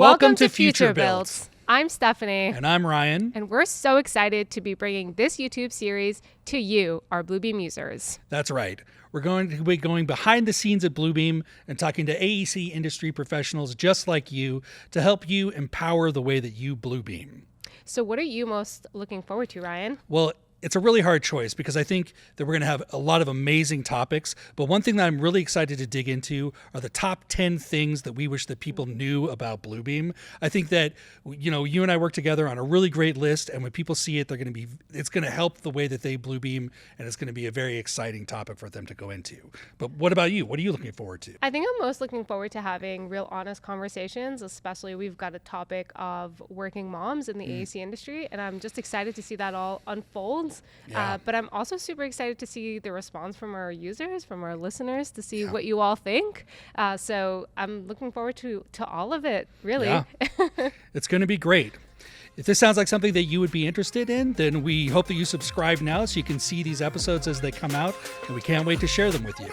Welcome to Future Builds. I'm Stephanie. And I'm Ryan. And we're so excited to be bringing this YouTube series to you, our Bluebeam users. That's right. We're going to be going behind the scenes at Bluebeam and talking to AEC industry professionals just like you to help you empower the way that you Bluebeam. So what are you most looking forward to, Ryan? Well, it's a really hard choice because I think that we're going to have a lot of amazing topics. But one thing that I'm really excited to dig into are the top 10 things that we wish that people knew about Bluebeam. I think that, you and I work together on a really great list. And when people see it, it's going to help the way that they Bluebeam. And it's going to be a very exciting topic for them to go into. But what about you? What are you looking forward to? I think I'm most looking forward to having real honest conversations, especially we've got a topic of working moms in the AEC industry. And I'm just excited to see that all unfold. Yeah. But I'm also super excited to see the response from our users, from our listeners, to see what you all think. So I'm looking forward to all of it, really. Yeah. It's going to be great. If this sounds like something that you would be interested in, then we hope that you subscribe now so you can see these episodes as they come out, and we can't wait to share them with you.